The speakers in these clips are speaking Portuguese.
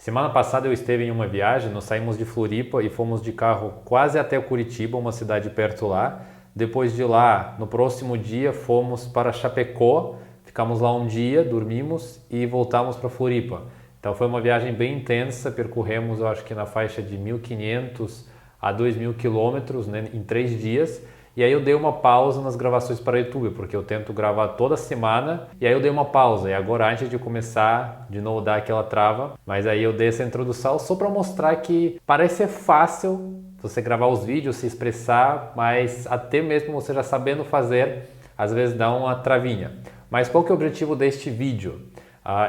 Semana passada eu esteve em uma viagem, nós saímos de Floripa e fomos de carro quase até Curitiba, uma cidade perto lá. Depois de lá, no próximo dia, fomos para Chapecó, ficamos lá um dia, dormimos e voltamos para Floripa. Então foi uma viagem bem intensa, percorremos eu acho que na faixa de 1.500 a 2.000 quilômetros, né, em 3 dias. E aí eu dei uma pausa nas gravações para o YouTube, porque eu tento gravar toda semana, e aí eu dei uma pausa. E agora, antes de começar, de novo dar aquela trava, mas aí eu dei essa introdução só para mostrar que parece ser fácil você gravar os vídeos, se expressar, mas até mesmo você já sabendo fazer, às vezes dá uma travinha. Mas qual que é o objetivo deste vídeo?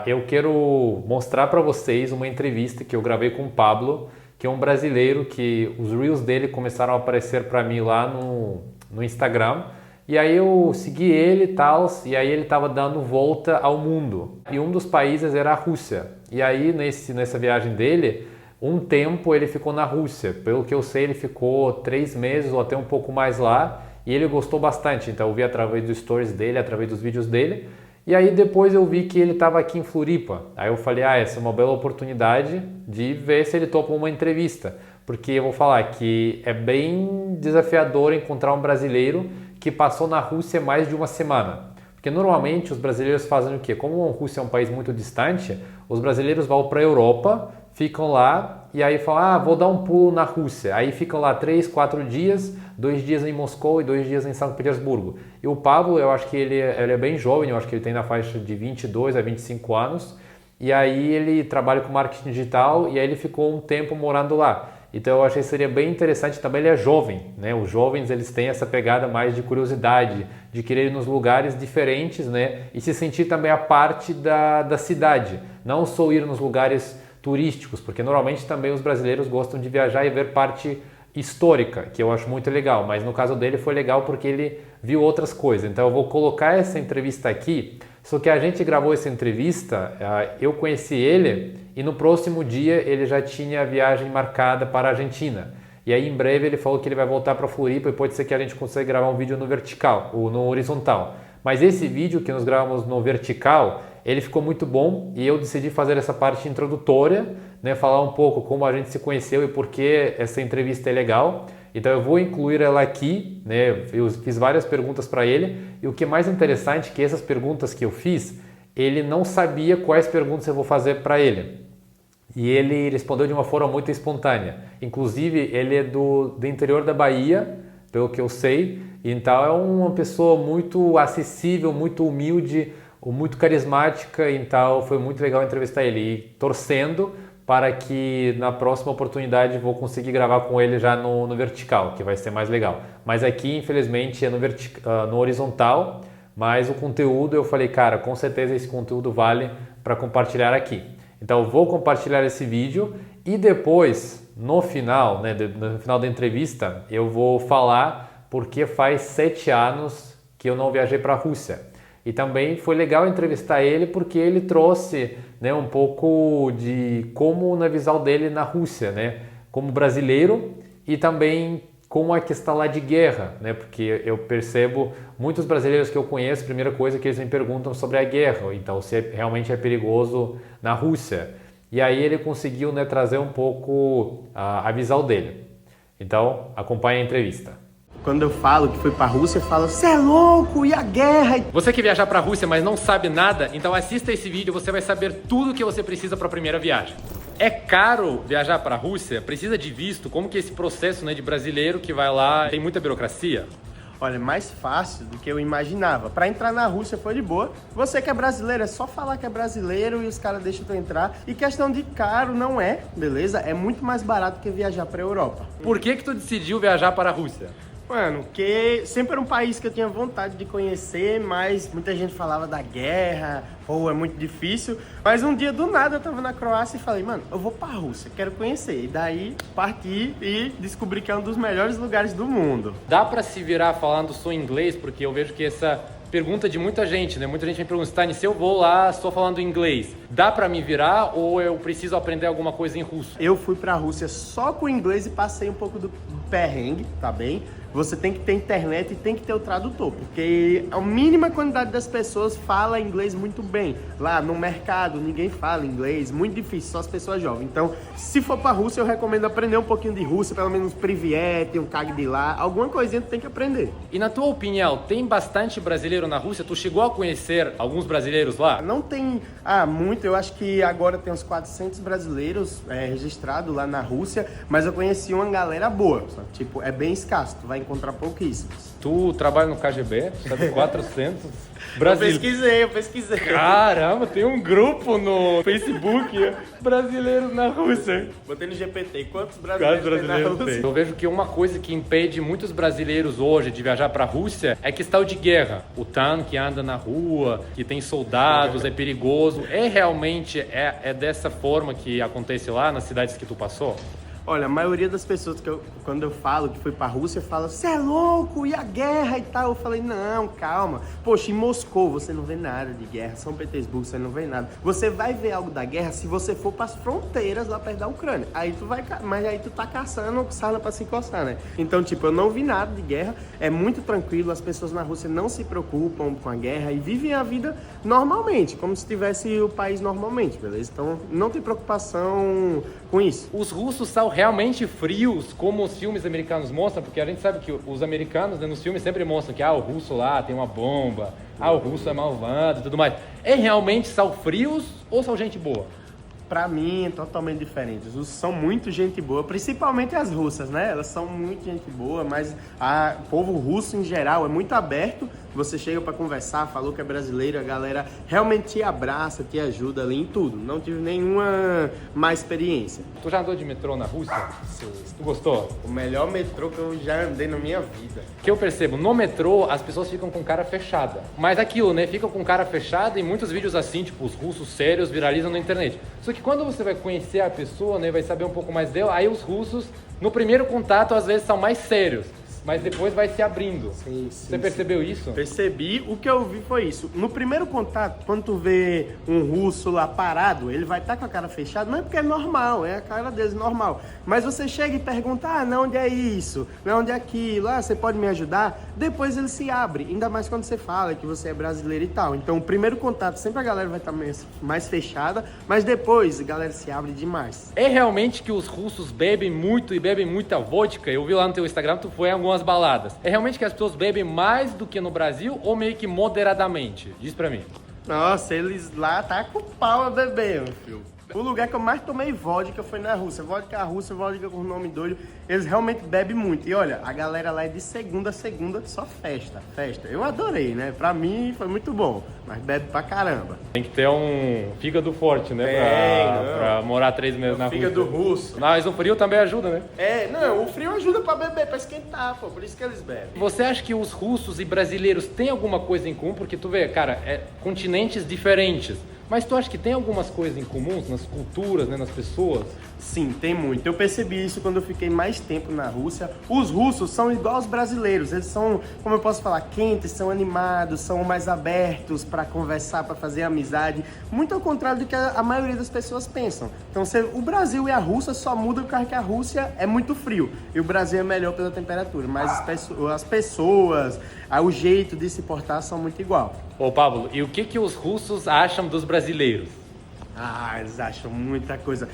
Eu quero mostrar para vocês uma entrevista que eu gravei com o Pablo, que é um brasileiro que os Reels dele começaram a aparecer para mim lá no Instagram. E aí eu segui ele e tal, e aí ele estava dando volta ao mundo. E um dos países era a Rússia. E aí nessa viagem dele, um tempo ele ficou na Rússia. Pelo que eu sei, ele ficou 3 meses ou até um pouco mais lá. E ele gostou bastante, então eu vi através dos stories dele, através dos vídeos dele. E aí depois eu vi que ele estava aqui em Floripa. Aí eu falei, essa é uma bela oportunidade de ver se ele topa uma entrevista. Porque eu vou falar que é bem desafiador encontrar um brasileiro que passou na Rússia mais de uma semana. Porque normalmente os brasileiros fazem o quê? Como a Rússia é um país muito distante, os brasileiros vão para a Europa, ficam lá e aí falam, vou dar um pulo na Rússia. Aí ficam lá 3, 4 dias, 2 dias em Moscou e 2 dias em São Petersburgo. E o Pablo, eu acho que ele é bem jovem, eu acho que ele tem na faixa de 22 a 25 anos. E aí ele trabalha com marketing digital e aí ele ficou um tempo morando lá. Então eu achei que seria bem interessante, também ele é jovem, né? Os jovens eles têm essa pegada mais de curiosidade, de querer ir nos lugares diferentes, né? E se sentir também a parte da cidade, não só ir nos lugares turísticos, porque normalmente também os brasileiros gostam de viajar e ver parte histórica, que eu acho muito legal, mas no caso dele foi legal porque ele viu outras coisas. Então eu vou colocar essa entrevista aqui, só que a gente gravou essa entrevista, eu conheci ele e no próximo dia ele já tinha a viagem marcada para a Argentina. E aí em breve ele falou que ele vai voltar para Floripa e pode ser que a gente consiga gravar um vídeo no vertical ou no horizontal. Mas esse vídeo que nós gravamos no vertical, ele ficou muito bom e eu decidi fazer essa parte introdutória, né, falar um pouco como a gente se conheceu e por que essa entrevista é legal. Então eu vou incluir ela aqui, né, eu fiz várias perguntas para ele e o que é mais interessante é que essas perguntas que eu fiz, ele não sabia quais perguntas eu vou fazer para ele. E ele respondeu de uma forma muito espontânea. Inclusive ele é do interior da Bahia, pelo que eu sei, então é uma pessoa muito acessível, muito humilde, muito carismática, então foi muito legal entrevistar ele e torcendo para que na próxima oportunidade vou conseguir gravar com ele já no vertical, que vai ser mais legal. Mas aqui, infelizmente, é no horizontal, mas o conteúdo eu falei, cara, com certeza esse conteúdo vale para compartilhar aqui. Então eu vou compartilhar esse vídeo e depois, no final, né, no final da entrevista, eu vou falar porque faz 7 anos que eu não viajei para a Rússia. E também foi legal entrevistar ele porque ele trouxe, né, um pouco de como na visão dele na Rússia, né, como brasileiro e também com a questão lá de guerra, né, porque eu percebo muitos brasileiros que eu conheço, a primeira coisa que eles me perguntam sobre a guerra, então se realmente é perigoso na Rússia. E aí ele conseguiu, né, trazer um pouco a visão dele. Então acompanhe a entrevista. Quando eu falo que fui pra Rússia, eu falo, você é louco, e a guerra? Você quer viajar pra Rússia, mas não sabe nada? Então assista esse vídeo, você vai saber tudo o que você precisa para a primeira viagem. É caro viajar pra Rússia? Precisa de visto? Como que é esse processo, né, de brasileiro que vai lá tem muita burocracia? Olha, mais fácil do que eu imaginava. Para entrar na Rússia foi de boa. Você que é brasileiro, é só falar que é brasileiro e os caras deixam tu entrar. E questão de caro não é, beleza? É muito mais barato que viajar para a Europa. Por que tu decidiu viajar para a Rússia? Mano, que sempre era um país que eu tinha vontade de conhecer, mas muita gente falava da guerra, ou é muito difícil. Mas um dia, do nada, eu tava na Croácia e falei, mano, eu vou pra Rússia, quero conhecer. E daí, parti e descobri que é um dos melhores lugares do mundo. Dá pra se virar falando só inglês? Porque eu vejo que essa pergunta de muita gente, né? Muita gente me pergunta, Stani, se eu vou lá, estou falando inglês, dá pra me virar ou eu preciso aprender alguma coisa em russo? Eu fui pra Rússia só com inglês e passei um pouco do perrengue, tá bem? você tem que ter internet e tem que ter o tradutor, porque a mínima quantidade das pessoas fala inglês muito bem. Lá no mercado ninguém fala inglês, muito difícil, só as pessoas jovens. Então, se for pra Rússia, eu recomendo aprender um pouquinho de russo, pelo menos Privyet, um Kag de lá, alguma coisinha tu tem que aprender. E na tua opinião, tem bastante brasileiro na Rússia? Tu chegou a conhecer alguns brasileiros lá? Não tem, muito, eu acho que agora tem uns 400 brasileiros registrados lá na Rússia, mas eu conheci uma galera boa, só, tipo, é bem escasso, tu vai encontrar pouquíssimos. Tu trabalha no KGB, sabe 400 brasileiros. Eu pesquisei. Caramba, tem um grupo no Facebook brasileiros na Rússia. Botei no GPT, quantos brasileiros tem na Rússia? Eu vejo que uma coisa que impede muitos brasileiros hoje de viajar para a Rússia é questão de guerra. O tanque anda na rua, que tem soldados, é perigoso. Realmente é dessa forma que acontece lá nas cidades que tu passou? Olha, a maioria das pessoas quando eu falo que fui pra Rússia, fala, você é louco, e a guerra e tal? Eu falei, não, calma. Poxa, em Moscou você não vê nada de guerra, São Petersburgo você não vê nada. Você vai ver algo da guerra se você for pras fronteiras lá perto da Ucrânia. Aí tu vai, mas aí tu tá caçando sarna pra se coçar, né? Então, tipo, eu não vi nada de guerra, é muito tranquilo, as pessoas na Rússia não se preocupam com a guerra e vivem a vida normalmente, como se tivesse o país normalmente, beleza? Então, não tem preocupação com isso. Os russos são realmente frios, como os filmes americanos mostram, porque a gente sabe que os americanos, né, nos filmes sempre mostram que o russo lá tem uma bomba, o russo é malvado e tudo mais. Realmente são frios ou são gente boa? Pra mim é totalmente diferente. Os russos são muito gente boa, principalmente as russas, né? Elas são muito gente boa, mas o povo russo em geral é muito aberto. Você chega pra conversar, falou que é brasileiro, a galera realmente te abraça, te ajuda ali em tudo. Não tive nenhuma má experiência. Tu já andou de metrô na Rússia? Sim. Tu gostou? O melhor metrô que eu já andei na minha vida. Que eu percebo, no metrô as pessoas ficam com cara fechada. Mas aquilo, né? Ficam com cara fechada e muitos vídeos assim, tipo, os russos sérios viralizam na internet. Só que quando você vai conhecer a pessoa, né? Vai saber um pouco mais dela, aí os russos, no primeiro contato, às vezes são mais sérios. Mas depois vai se abrindo. Sim, Você percebeu isso? Percebi. O que eu vi foi isso. No primeiro contato, quando tu vê um russo lá parado, ele vai estar com a cara fechada, não é porque é normal, é a cara deles normal. Mas você chega e pergunta, não, onde é isso? Não, onde é aquilo? Você pode me ajudar? Depois ele se abre, ainda mais quando você fala que você é brasileiro e tal. Então, o primeiro contato, sempre a galera vai estar mais fechada, mas depois a galera se abre demais. É realmente que os russos bebem muito e bebem muita vodka? Eu vi lá no teu Instagram, tu foi em algumas baladas. É realmente que as pessoas bebem mais do que no Brasil ou meio que moderadamente? Diz pra mim. Nossa, eles lá tá com pau a beber, meu filho. O lugar que eu mais tomei vodka foi na Rússia. Vodka russa, vodka com nome doido. Eles realmente bebem muito. E olha, a galera lá é de segunda a segunda, só festa. Eu adorei, né? Pra mim foi muito bom. Mas bebe pra caramba. Tem que ter um fígado forte, né? Pra morar 3 meses na Rússia. Fígado russo. Mas o frio também ajuda, né? Não, o frio ajuda pra beber, pra esquentar, pô. Por isso que eles bebem. Você acha que os russos e brasileiros têm alguma coisa em comum? Porque tu vê, cara, continentes diferentes. Mas tu acha que tem algumas coisas em comuns nas culturas, né, nas pessoas? Sim, tem muito. Eu percebi isso quando eu fiquei mais tempo na Rússia. Os russos são igual aos brasileiros. Eles são, como eu posso falar, quentes, são animados, são mais abertos para conversar, para fazer amizade. Muito ao contrário do que a maioria das pessoas pensam. Então, o Brasil e a Rússia só mudam por causa que a Rússia é muito frio. E o Brasil é melhor pela temperatura. Mas as pessoas, o jeito de se portar são muito igual. Ô, Pablo, e o que os russos acham dos brasileiros? Eles acham muita coisa.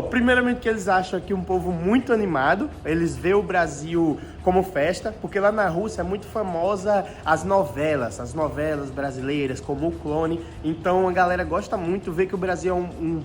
Primeiramente que eles acham aqui um povo muito animado. Eles veem o Brasil como festa, porque lá na Rússia é muito famosa as novelas brasileiras, como o Clone. Então a galera gosta muito, vê que o Brasil é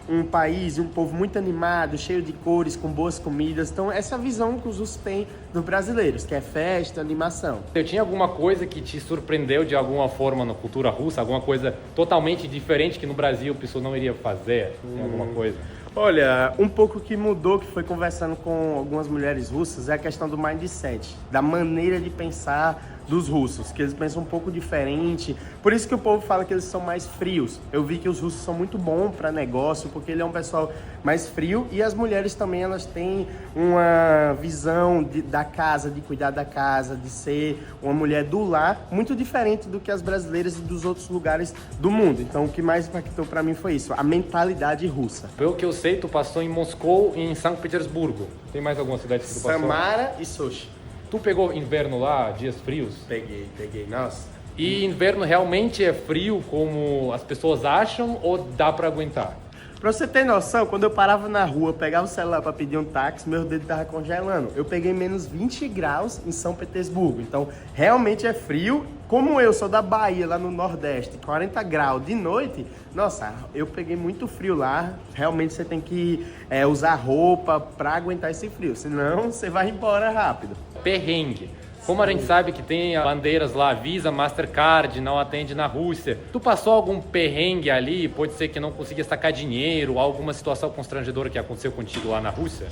um país, um povo muito animado, cheio de cores, com boas comidas. Então essa é a visão que os russos têm dos brasileiros, que é festa, animação. Tinha alguma coisa que te surpreendeu de alguma forma na cultura russa? Alguma coisa totalmente diferente que no Brasil a pessoa não iria fazer? Tem alguma coisa? Olha, um pouco que mudou, que foi conversando com algumas mulheres russas, é a questão do mindset, da maneira de pensar dos russos, que eles pensam um pouco diferente. Por isso que o povo fala que eles são mais frios. Eu vi que os russos são muito bons para negócio, porque ele é um pessoal mais frio, e as mulheres também, elas têm uma visão da casa, de cuidar da casa, de ser uma mulher do lar, muito diferente do que as brasileiras e dos outros lugares do mundo. Então o que mais impactou para mim foi isso, a mentalidade russa. Pelo que eu sei, tu passou em Moscou e em São Petersburgo. Tem mais alguma cidade que tu passou? Samara e Sochi. Tu pegou inverno lá, dias frios? Peguei, nossa. E inverno realmente é frio como as pessoas acham ou dá pra aguentar? Pra você ter noção, quando eu parava na rua, pegava o celular pra pedir um táxi, meu dedo tava congelando. Eu peguei menos 20 graus em São Petersburgo, então realmente é frio. Como eu sou da Bahia, lá no Nordeste, 40 graus de noite, nossa, eu peguei muito frio lá. Realmente você tem que usar roupa pra aguentar esse frio, senão você vai embora rápido. Perrengue. Como a gente sabe que tem bandeiras lá, Visa, Mastercard, não atende na Rússia. Tu passou algum perrengue ali? Pode ser que não conseguia sacar dinheiro, alguma situação constrangedora que aconteceu contigo lá na Rússia?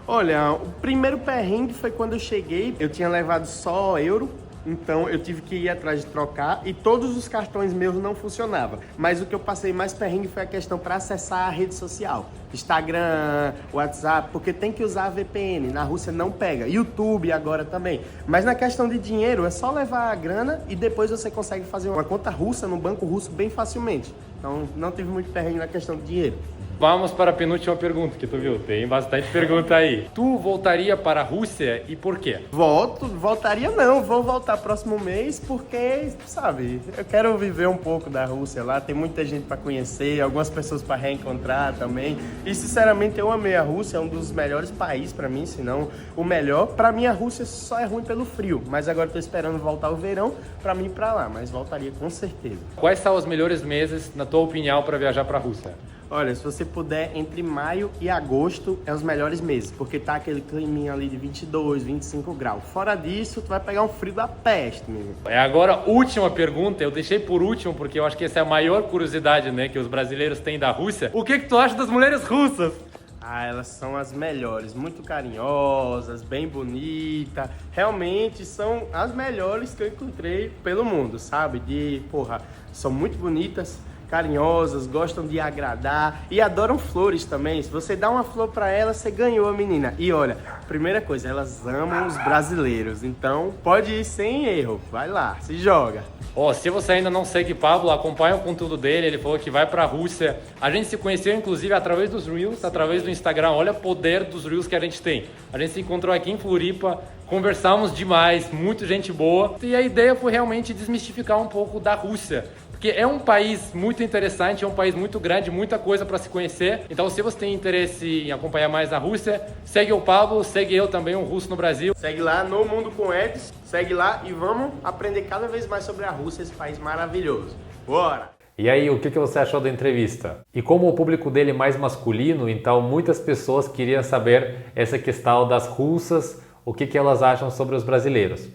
Olha, o primeiro perrengue foi quando eu cheguei, eu tinha levado só euro, então eu tive que ir atrás de trocar e todos os cartões meus não funcionavam. Mas o que eu passei mais perrengue foi a questão para acessar a rede social. Instagram, WhatsApp, porque tem que usar a VPN, na Rússia não pega. YouTube agora também. Mas na questão de dinheiro, é só levar a grana e depois você consegue fazer uma conta russa no banco russo bem facilmente. Então não tive muito perrengue na questão de dinheiro. Vamos para a penúltima pergunta, que tu viu, tem bastante pergunta aí. Tu voltaria para a Rússia e por quê? Voltaria não, vou voltar próximo mês porque, sabe, eu quero viver um pouco da Rússia lá, tem muita gente para conhecer, algumas pessoas para reencontrar também. E sinceramente eu amei a Rússia, é um dos melhores países para mim, se não o melhor. Para mim a Rússia só é ruim pelo frio, mas agora estou esperando voltar o verão para mim ir para lá, mas voltaria com certeza. Quais são os melhores meses, na tua opinião, para viajar para a Rússia? Olha, se você puder, entre maio e agosto é os melhores meses, porque tá aquele climinha ali de 22, 25 graus. Fora disso, tu vai pegar um frio da peste, mesmo. Agora, última pergunta, eu deixei por último porque eu acho que essa é a maior curiosidade, né, que os brasileiros têm da Rússia. O que tu acha das mulheres russas? Ah, elas são as melhores, muito carinhosas, bem bonitas. Realmente são as melhores que eu encontrei pelo mundo, sabe? São muito bonitas, carinhosas, gostam de agradar e adoram flores também. Se você dá uma flor pra elas, você ganhou a menina. E olha, primeira coisa, elas amam os brasileiros, então pode ir sem erro. Vai lá, se joga. Se você ainda não segue Pablo, acompanha o conteúdo dele, ele falou que vai pra Rússia. A gente se conheceu, inclusive, através dos Reels, através do Instagram. Olha o poder dos Reels que a gente tem. A gente se encontrou aqui em Floripa, conversamos demais, muita gente boa. E a ideia foi realmente desmistificar um pouco da Rússia. Porque é um país muito interessante, é um país muito grande, muita coisa para se conhecer. Então, se você tem interesse em acompanhar mais a Rússia, segue o Pablo, segue eu também, um russo no Brasil. Segue lá no Mundo com Eds, segue lá e vamos aprender cada vez mais sobre a Rússia, esse país maravilhoso. Bora! E aí, o que você achou da entrevista? E como o público dele é mais masculino, então muitas pessoas queriam saber essa questão das russas, o que elas acham sobre os brasileiros.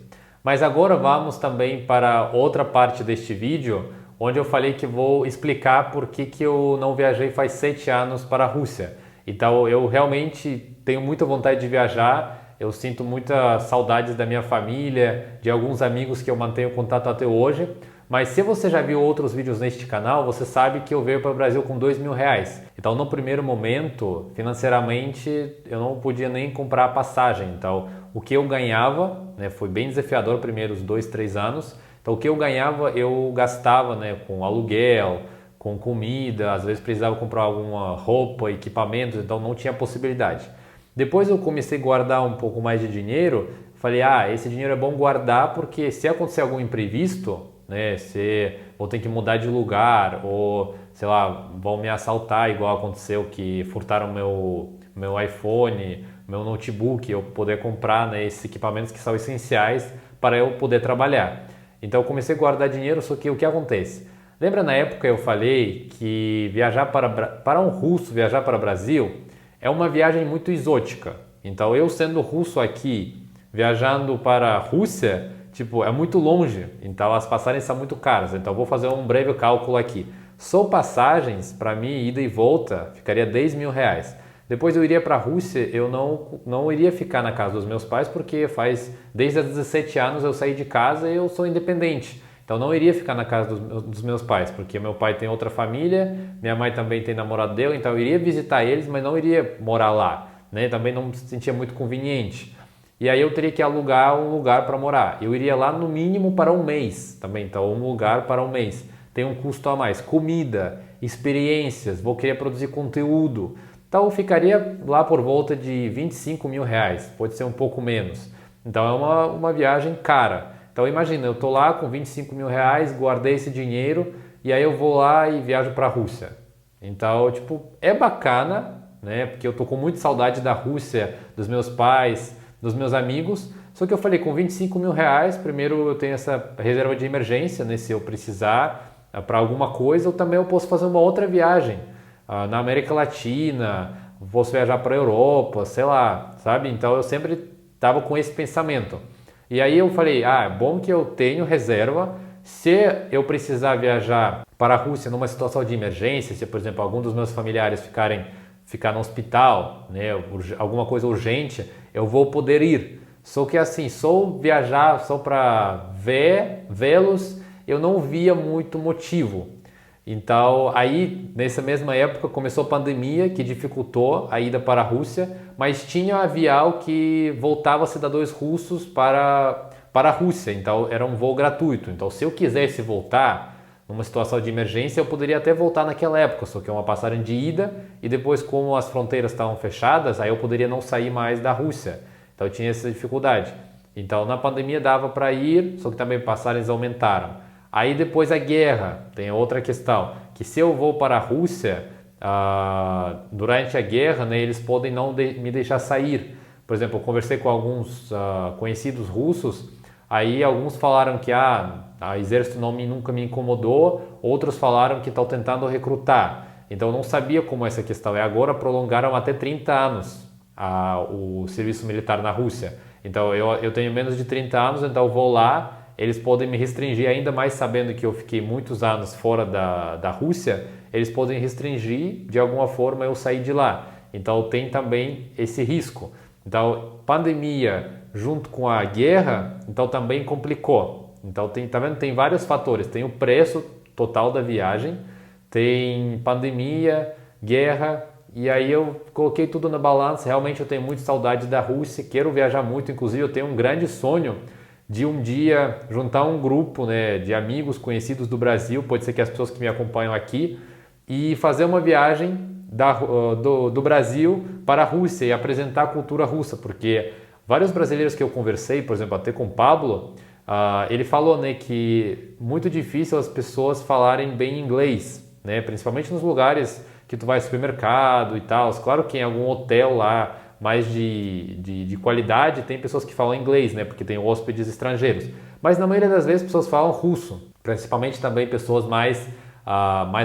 Mas agora vamos também para outra parte deste vídeo, onde eu falei que vou explicar por que eu não viajei faz 7 anos para a Rússia. Então eu realmente tenho muita vontade de viajar, eu sinto muitas saudades da minha família, de alguns amigos que eu mantenho contato até hoje. Mas se você já viu outros vídeos neste canal, você sabe que eu veio para o Brasil com R$2.000. Então no primeiro momento, financeiramente, eu não podia nem comprar a passagem. Então o que eu ganhava, né, foi bem desafiador os primeiros 2, 3 anos. Então o que eu ganhava, eu gastava, né, com aluguel, com comida, às vezes precisava comprar alguma roupa, equipamentos, então não tinha possibilidade. Depois eu comecei a guardar um pouco mais de dinheiro, falei, esse dinheiro é bom guardar porque se acontecer algum imprevisto, né, se vou ter que mudar de lugar ou, sei lá, vão me assaltar igual aconteceu que furtaram meu iPhone, meu notebook, eu poder comprar, né, esses equipamentos que são essenciais para eu poder trabalhar. Então eu comecei a guardar dinheiro, só que o que acontece? Lembra na época eu falei que viajar para um russo viajar para o Brasil é uma viagem muito exótica. Então eu sendo russo aqui, viajando para a Rússia, é muito longe, então as passagens são muito caras. Então vou fazer um breve cálculo aqui. Só passagens, para mim, ida e volta, ficaria R$10.000. Depois eu iria para a Rússia, eu não iria ficar na casa dos meus pais, porque desde os 17 anos eu saí de casa e eu sou independente. Então não iria ficar na casa dos meus pais, porque meu pai tem outra família, minha mãe também tem namorado dele, então eu iria visitar eles, mas não iria morar lá, né? Também não me sentia muito conveniente. E aí eu teria que alugar um lugar para morar. Eu iria lá no mínimo para um mês também, então um lugar para um mês. Tem um custo a mais, comida, experiências, vou querer produzir conteúdo. Então eu ficaria lá por volta de R$25.000, pode ser um pouco menos. Então é uma viagem cara. Então imagina, eu tô lá com 25 mil reais, guardei esse dinheiro e aí eu vou lá e viajo para a Rússia. Então, tipo, é bacana, né? Porque eu tô com muita saudade da Rússia, dos meus pais, dos meus amigos. Só que eu falei, com 25 mil reais, primeiro eu tenho essa reserva de emergência, né? Se eu precisar para alguma coisa, ou também eu posso fazer uma outra viagem na América Latina, posso viajar para a Europa, sei lá, sabe? Então eu sempre estava com esse pensamento. E aí eu falei, é bom que eu tenho reserva. Se eu precisar viajar para a Rússia numa situação de emergência, se por exemplo algum dos meus familiares ficar no hospital, né, alguma coisa urgente, eu vou poder ir. Só que assim, só viajar só para vê-los, eu não via muito motivo. Então aí nessa mesma época começou a pandemia que dificultou a ida para a Rússia, mas tinha avião que voltava cidadãos russos para a Rússia, então era um voo gratuito. Então se eu quisesse voltar numa situação de emergência, eu poderia até voltar naquela época, só que é uma passagem de ida e depois como as fronteiras estavam fechadas, aí eu poderia não sair mais da Rússia. Então eu tinha essa dificuldade. Então na pandemia dava para ir, só que também passagens aumentaram. Aí depois a guerra, tem outra questão, que se eu vou para a Rússia, durante a guerra, né, eles podem não me deixar sair. Por exemplo, eu conversei com alguns conhecidos russos, aí alguns falaram que o exército nunca me incomodou, outros falaram que estão tentando recrutar. Então eu não sabia como essa questão é. Agora prolongaram até 30 anos o serviço militar na Rússia. Então eu tenho menos de 30 anos, então eu vou lá. Eles podem me restringir, ainda mais sabendo que eu fiquei muitos anos fora da Rússia, eles podem restringir, de alguma forma, eu sair de lá. Então tem também esse risco. Então, pandemia junto com a guerra, então também complicou. Então tá vendo? Tem vários fatores. Tem o preço total da viagem, tem pandemia, guerra, e aí eu coloquei tudo na balança. Realmente eu tenho muita saudade da Rússia, quero viajar muito, inclusive eu tenho um grande sonho de um dia juntar um grupo, né, de amigos conhecidos do Brasil, pode ser que as pessoas que me acompanham aqui, e fazer uma viagem do Brasil para a Rússia e apresentar a cultura russa, porque vários brasileiros que eu conversei, por exemplo, até com o Pablo, ele falou, né, que muito difícil as pessoas falarem bem inglês, né, principalmente nos lugares que tu vai ao supermercado e tal. Claro que em algum hotel lá mais de qualidade, tem pessoas que falam inglês, né? Porque tem hóspedes estrangeiros. Mas na maioria das vezes pessoas falam russo, principalmente também pessoas mais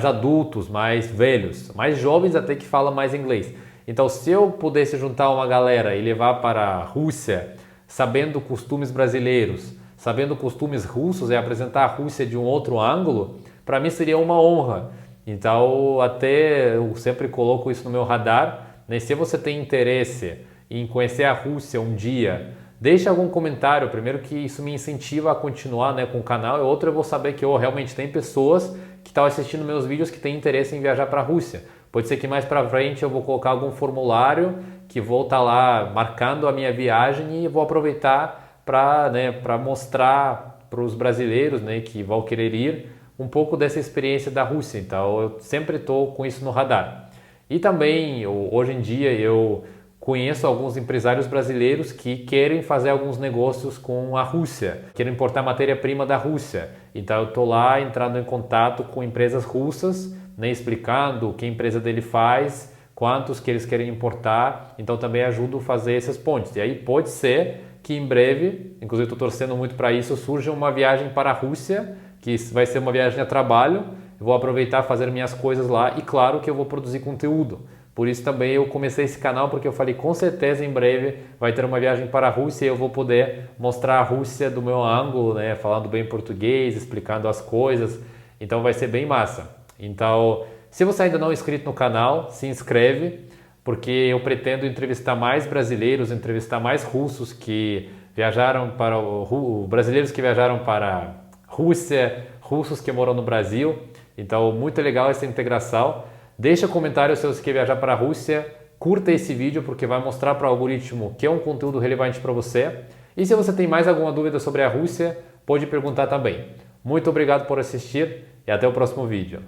adultos, mais velhos, mais jovens até que falam mais inglês. Então se eu pudesse juntar uma galera e levar para a Rússia, sabendo costumes brasileiros, sabendo costumes russos e apresentar a Rússia de um outro ângulo, para mim seria uma honra. Então até eu sempre coloco isso no meu radar. Se você tem interesse em conhecer a Rússia um dia, deixe algum comentário, primeiro que isso me incentiva a continuar, né, com o canal, e outro eu vou saber que realmente tem pessoas que estão assistindo meus vídeos que têm interesse em viajar para a Rússia. Pode ser que mais para frente eu vou colocar algum formulário que vou estar lá marcando a minha viagem e vou aproveitar para mostrar para os brasileiros, né, que vão querer ir um pouco dessa experiência da Rússia. Então eu sempre estou com isso no radar. E também, hoje em dia, eu conheço alguns empresários brasileiros que querem fazer alguns negócios com a Rússia, querem importar matéria-prima da Rússia. Então eu estou lá entrando em contato com empresas russas, né, explicando o que a empresa dele faz, quantos que eles querem importar. Então também ajudo a fazer essas pontes. E aí pode ser que em breve, inclusive estou torcendo muito para isso, surja uma viagem para a Rússia, que vai ser uma viagem a trabalho. Eu vou aproveitar fazer minhas coisas lá e claro que eu vou produzir conteúdo. Por isso também eu comecei esse canal, porque eu falei com certeza em breve vai ter uma viagem para a Rússia e eu vou poder mostrar a Rússia do meu ângulo, né, falando bem português, explicando as coisas. Então vai ser bem massa. Então, se você ainda não é inscrito no canal, se inscreve, porque eu pretendo entrevistar mais brasileiros, entrevistar mais russos que viajaram para brasileiros que viajaram para a Rússia, russos que moram no Brasil. Então, muito legal essa integração. Deixa comentário se você quer viajar para a Rússia. Curta esse vídeo porque vai mostrar para o algoritmo que é um conteúdo relevante para você. E se você tem mais alguma dúvida sobre a Rússia, pode perguntar também. Muito obrigado por assistir e até o próximo vídeo.